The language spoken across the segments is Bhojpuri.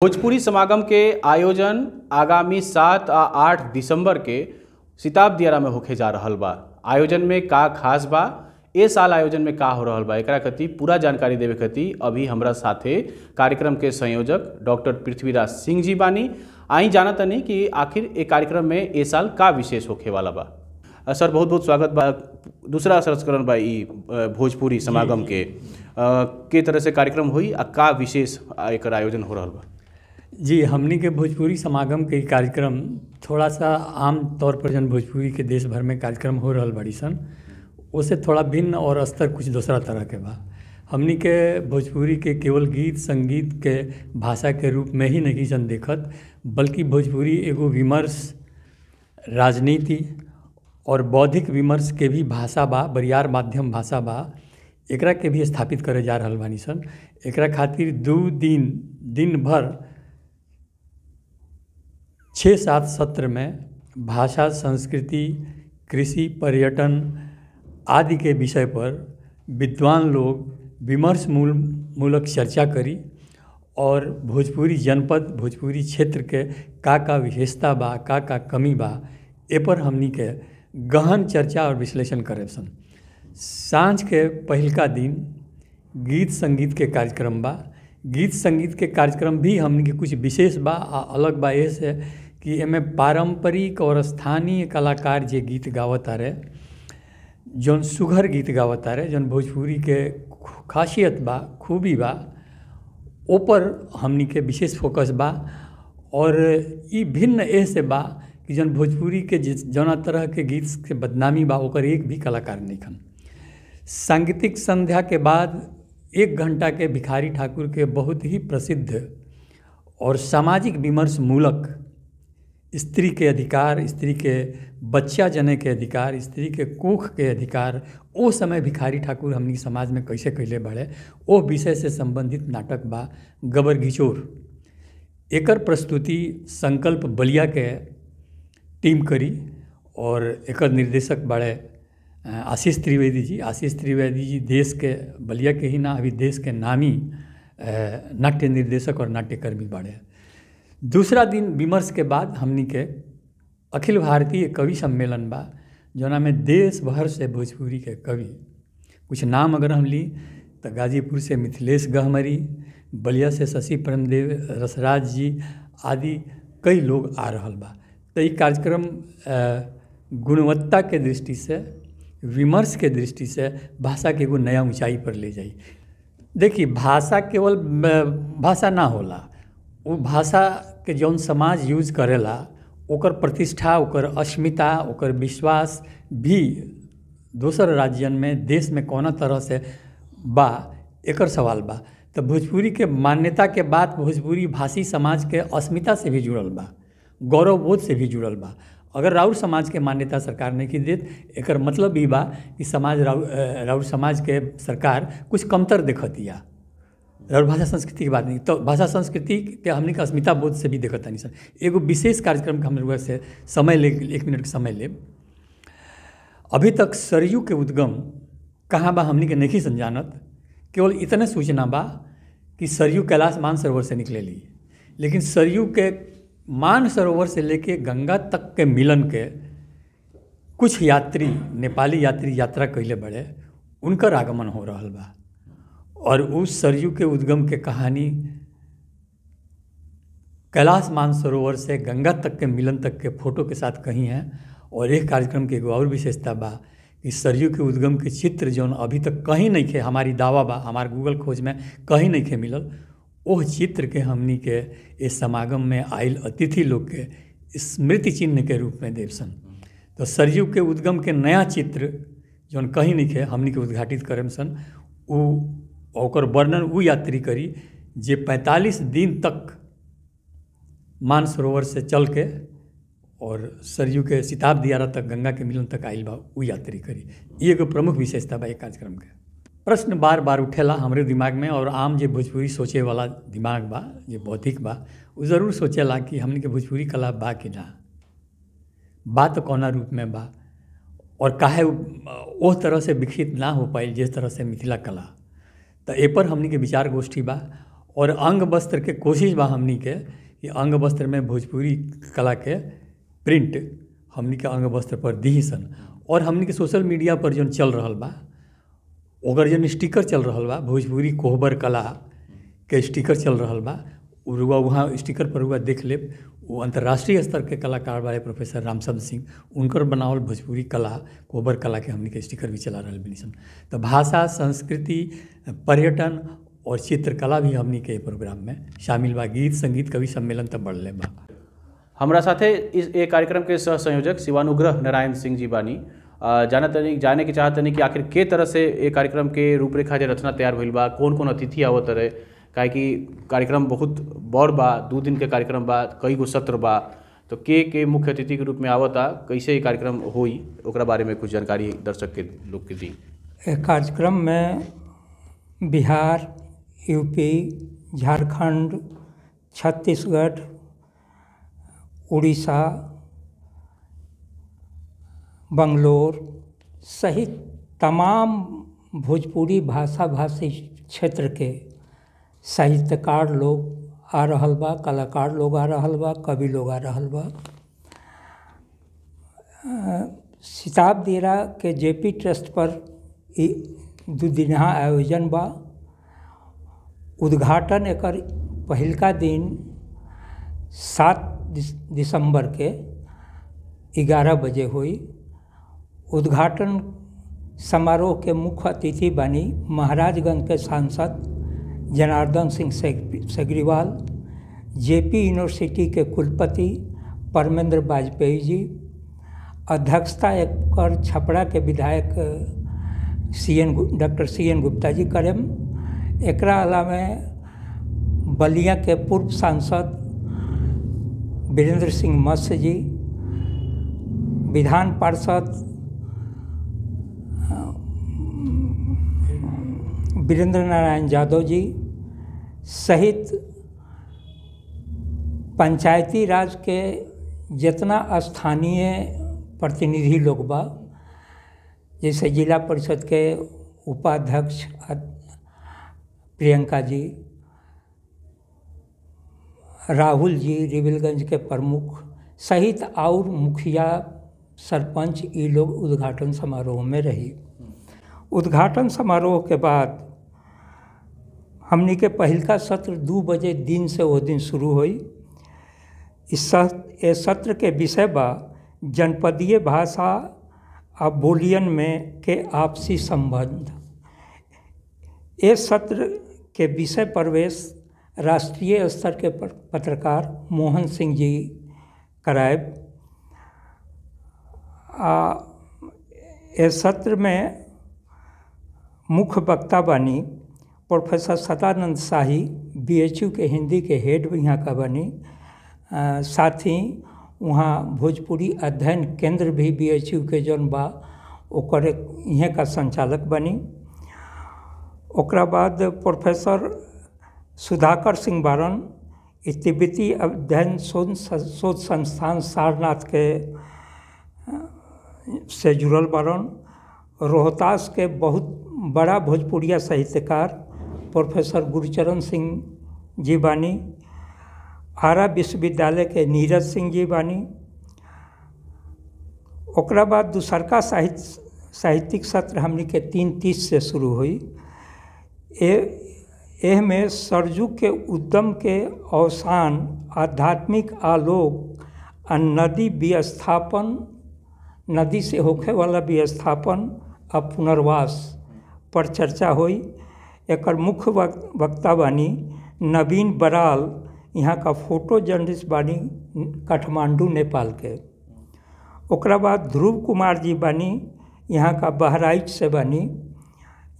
भोजपुरी समागम के आयोजन आगामी 7 आ 8 दिसंबर के सिताब दियारा में होके जा रहल बा। आयोजन में का खास बा, ए साल आयोजन में का हो रहल बा, एकरा कति पूरा जानकारी देवे कति अभी हमरा साथे कार्यक्रम के संयोजक डॉक्टर पृथ्वीराज सिंह जी बानी। आई जानत नहीं कि आखिर ए कार्यक्रम में ए साल का विशेष होखे वाला बा। सर बहुत बहुत स्वागत बा। दूसरा संस्करण बा ई भोजपुरी समागम के तरह से कार्यक्रम हुई आ का विशेष एकर आयोजन हो रहल बा। जी, हमनी के भोजपुरी समागम के कार्यक्रम थोड़ा सा आम तौर पर जन भोजपुरी के देश भर में कार्यक्रम हो रहल बड़ी सन, उससे थोड़ा भिन्न और स्तर कुछ दूसरा तरह के बा। हमनी के भोजपुरी के केवल गीत संगीत के भाषा के रूप में ही नहीं सन देखत, बल्कि भोजपुरी एगो विमर्श, राजनीति और बौद्धिक विमर्श के भी भाषा बा, बरियार माध्यम भाषा बा। एकरा के भी स्थापित करे जा रहल बानी सन। एकरा खातिर 2 दिन भर 6-7 सत्र में भाषा, संस्कृति, कृषि, पर्यटन आदि के विषय पर विद्वान लोग विमर्श मूलक चर्चा करी और भोजपुरी जनपद, भोजपुरी क्षेत्र के का विशेषता बा, का कमी बा, ए पर हमनी के गहन चर्चा और विश्लेषण करे सन। सांझ के पहिलका दिन गीत संगीत के कार्यक्रम बा। गीत संगीत के कार्यक्रम भी हमनी के कुछ विशेष बा आ अलग बा, ऐसे कि एमे पारंपरिक और स्थानीय कलाकार जे गीत गावत आरे, जौन सुघर गीत गावत आरे, जौन भोजपुरी के खासियत बा, खूबी बा, ऊपर हमनी के विशेष फोकस बा। और ई भिन्न ऐसे बा कि जौन भोजपुरी के जौना तरह के गीत के बदनामी बा, ओकर एक भी कलाकार नइखन। सांगीतिक संध्या के बाद 1 घंटा के भिखारी ठाकुर के बहुत ही प्रसिद्ध और सामाजिक विमर्श मूलक स्त्री के अधिकार, स्त्री के बच्चा जने के अधिकार, स्त्री के कोख के अधिकार, ओ समय भिखारी ठाकुर हमनी समाज में कैसे कैले बढ़े, ओ विषय से संबंधित नाटक बा गबर घिचोर। एकर प्रस्तुति संकल्प बलिया के टीम करी और एकर निर्देशक बड़े आशीष त्रिवेदी जी। आशीष त्रिवेदी जी देश के, बलिया के ही ना, अभी देश के नामी नाट्य निर्देशक और नाट्यकर्मी बड़े। दूसरा दिन विमर्श के बाद हमनी के अखिल भारतीय कवि सम्मेलन बा, जोना में देश भर से भोजपुरी के कवि, कुछ नाम अगर हम ली तो गाजीपुर से मिथिलेश गहमरी, बलिया से शशि प्रेमदेव, रसराज जी आदि कई लोग आ रहल बा। तो ये कार्यक्रम गुणवत्ता के दृष्टि से, विमर्श के दृष्टि से भाषा के एगो नया ऊंचाई पर ले जाई। देखिए, भाषा केवल भाषा ना होला, वो भाषा के जौन समाज यूज करेला, ओकर प्रतिष्ठा, ओकर अस्मिता, ओकर विश्वास भी दोसर राज्यन में, देश में कौना तरह से बा, एकर सवाल बा। तो भोजपुरी के मान्यता के बात भोजपुरी भाषी समाज के अस्मिता से भी जुड़ल बा, गौरवबोध से भी जुड़ल बा। अगर राउर समाज के मान्यता सरकार नहीं की देत, एकर मतलब भी बा कि राउर समाज के सरकार कुछ कमतर देखतिया। और भाषा संस्कृति की बात नहीं, तो भाषा संस्कृति के हमने का अस्मिता बोध से भी देखता नहीं सर। एगो विशेष कार्यक्रम के हम लोग से समय ले, 1 मिनट के समय ले। अभी तक सरयू के उद्गम कहाँ बा हमने के नहीं संजानत, केवल इतने सूचना बा कि सरयू कैलाश मानसरोवर से निकले ली, लेकिन सरयू के मानसरोवर से लेके गंगा तक के मिलन के कुछ यात्री, नेपाली यात्री यात्रा कैले बड़े, उनकर आगमन हो रहल बा। और उस सरयू के उद्गम के कहानी कैलाश मानसरोवर से गंगा तक के मिलन तक के फोटो के साथ कही है। और एक कार्यक्रम के एगो और विशेषता बा कि सरयू के उद्गम के चित्र जौन अभी तक कहीं नहीं खे, हमारी दावा बा, हमारे गूगल खोज में कहीं नहीं खे मिलल, ओह चित्र के हमनी के इस समागम में आयल अतिथि लोग के स्मृति चिन्ह के रूप में देव सन। तो सरयू के उद्गम के नया चित्र जौन कहीं नहीं खे, हमनी के उद्घाटित करम सन। ओकर वर्णन वो यात्री करी जे 45 दिन तक मानसरोवर से चल के और सरयू के सिताब दियारा तक, गंगा के मिलन तक आइल बा, वो यात्री करी। ये एगो प्रमुख विशेषता बा एक कार्यक्रम के। प्रश्न बार बार उठेला हमरे दिमाग में, और आम जे भोजपुरी सोचे वाला दिमाग बा, जे बौद्धिक बा, वो ज़रूर सोचेला कि हमने के भोजपुरी कला बा कि ना, बा तो कौना रूप में बा, और काहे वो तरह से विकसित ना हो पाई जिस तरह से मिथिला कला। तो ए पर हमनी के विचार गोष्ठी बा। और अंग वस्त्र के कोशिश बा हमनी के कि अंग वस्त्र में भोजपुरी कला के प्रिंट हमनी के अंग वस्त्र पर दी सन। और हमनी के सोशल मीडिया पर जो चल रहा बा ओकर जो स्टिकर चल रहा बा भोजपुरी कोहबर कला के स्टिकर चल रहा बा वहाँ स्टिकर पर हुआ देख ले वो अंतर्राष्ट्रीय स्तर के कलाकार वाले प्रोफेसर रामचंद्र सिंह उनकर बनावल भोजपुरी कला कोहबर कला के हमनी के स्टिकर भी चला रहा बनी सन। तो भाषा संस्कृति पर्यटन और चित्रकला भी हमनी के प्रोग्राम में शामिल बा। गीत संगीत कवि सम्मेलन तब बढ़ले बा। हमरा साथे इस एक कार्यक्रम के सह संयोजक शिवानुग्रह नारायण सिंह जी बानी। जाने के चाहतनी कि आखिर के तरह से एक कार्यक्रम के रूपरेखा जे रचना तैयार भइल बा, कौन कौन अतिथि आवत रहे, काहे कि कार्यक्रम बहुत बड़ बा, 2 दिन के कार्यक्रम बा, कई गो सत्र बा, तो के मुख्य अतिथि के रूप में आवता, कैसे ये कार्यक्रम होई ओकरा बारे में कुछ जानकारी दर्शक के लोग के दी। कार्यक्रम में बिहार, यूपी, झारखंड, छत्तीसगढ़, उड़ीसा, बंगलोर सहित तमाम भोजपुरी भाषा भाषी क्षेत्र के साहित्यकार लोग आ रहल बा, कलाकार लोग आ रहल बा, कवि लोग आ रहल बा। सिताब दियरा के जेपी ट्रस्ट पर 2 दिनहा आयोजन बा। उद्घाटन एकर पहिलका दिन 7 दिसंबर के 11 बजे हुई। उद्घाटन समारोह के मुख्य अतिथि बनी महाराजगंज के सांसद जनार्दन सिंह सेगरीवाल, जेपी यूनिवर्सिटी के कुलपति परमेंद्र वाजपेयी जी, अध्यक्षता एकर छपरा के विधायक डॉक्टर CN गुप्ता जी करेम। एकरा अलावा बलिया के पूर्व सांसद वीरेंद्र सिंह मत्स्य जी, विधान पार्षद वीरेंद्र नारायण यादव जी सहित पंचायती राज के जितना स्थानीय प्रतिनिधि लोग बा, जैसे जिला परिषद के उपाध्यक्ष प्रियंका जी, राहुल जी रिविलगंज के प्रमुख सहित और मुखिया सरपंच ये लोग उद्घाटन समारोह में रही। उद्घाटन समारोह के बाद हमनी के पहिलका सत्र 2 बजे दिन से वो दिन शुरू हुई। इस सत्र के विषय बा जनपदीय भाषा आ बोलियन में के आपसी संबंध। इस सत्र के विषय प्रवेश राष्ट्रीय स्तर के पत्रकार मोहन सिंह जी करायब। इस सत्र में मुख्य वक्ता बनी प्रोफेसर सदानंद शाही, BHU के हिंदी के हेड यहाँ का बनी। साथ ही वहाँ भोजपुरी अध्ययन केंद्र भी BHU के जौन बा ओकर यहाँ का संचालक बनी। ओकरा बाद प्रोफेसर सुधाकर सिंह बारन तिब्बती अध्ययन शोध संस्थान सारनाथ के से जुड़ल बारन। रोहतास के बहुत बड़ा भोजपुरिया साहित्यकार प्रोफेसर गुरुचरण सिंह जी बानी। आरा विश्वविद्यालय के नीरज सिंह जी बानी। ओकरा बाद दूसरका साहित्यिक सत्र हमनी के 3:30 से शुरू हुई। एह में सरजुग के उद्यम के अवसान, आध्यात्मिक आलोक आ नदी विस्थापन, नदी से होखे वाला विस्थापन आ पुनर्वास पर चर्चा हुई। एकर मुख्य वक्ता बानी नवीन बराल, यहाँ का फोटो जर्नलिस्ट बानी काठमांडू नेपाल के। ओकरा बाद ध्रुव कुमार जी बानी, यहाँ का बहराइच से बानी,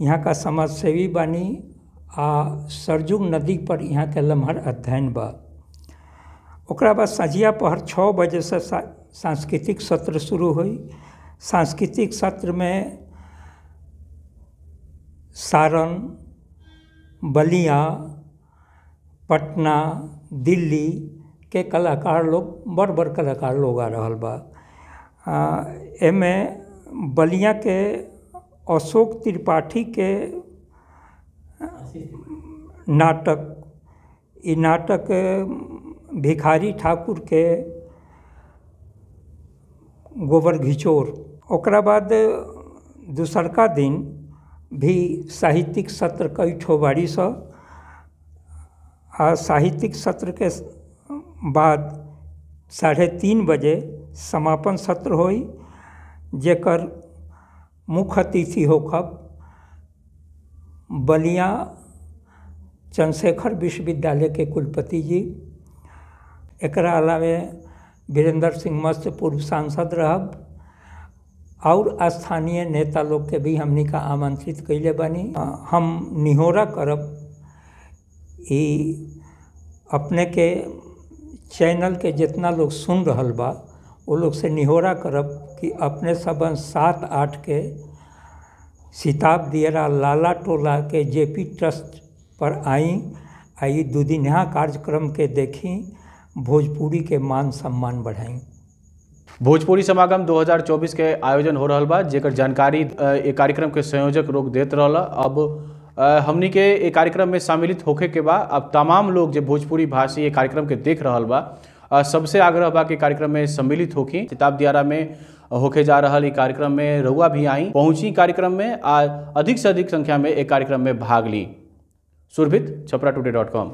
यहाँ का समाजसेवी बानी आ सरजुग नदी पर यहाँ के लम्हर अध्ययन बा। ओकरा बाद संझिया पहर 6 बजे से सांस्कृतिक सत्र शुरू हुई। सांस्कृतिक सत्र में सारण, बलिया, पटना, दिल्ली के कलाकार लोग बड़ कलाकार लोग आ रहल बा। एमे बलिया के अशोक त्रिपाठी के नाटक ई नाटक भिखारी ठाकुर के गोबर घिचोर। ओकरा बाद दूसरका दिन भी साहित्यिक सत्र कई ठो बाड़ी स आ साहित्यिक सत्र के बाद 3:30 बजे समापन सत्र होई, जेकर मुख्य अतिथि होखब बलिया चंद्रशेखर विश्वविद्यालय के कुलपति जी। एकरा अलावे वीरेंद्र सिंह मस्त पूर्व सांसद रहब और स्थानीय नेता लोग के भी हमनी का आमंत्रित कैले बानी। हम निहोरा करब ई अपने के चैनल के जितना लोग सुन रहल बा वो लोग से निहोरा करब कि अपने सबन 7-8 के सिताब दियरा लाला टोला के जेपी ट्रस्ट पर आई 2 दिनहा कार्यक्रम के देखी, भोजपुरी के मान सम्मान बढ़ाई। भोजपुरी समागम 2024 के आयोजन हो रहा बा, जेकर जानकारी एक कार्यक्रम के संयोजक लोग देत रहला। अब हमनी के एक कार्यक्रम में सम्मिलित होखे के बा। अब तमाम लोग जो भोजपुरी भाषी ये कार्यक्रम के देख रहल बा, सबसे आग्रह बा कि कार्यक्रम में सम्मिलित होखी। सिताब दियारा में होके जा रहा ई कार्यक्रम में रउआ भी आई पहुंची कार्यक्रम में अधिक से अधिक संख्या में एक कार्यक्रम में भाग ली। सुरभित, छपराटुडे.com।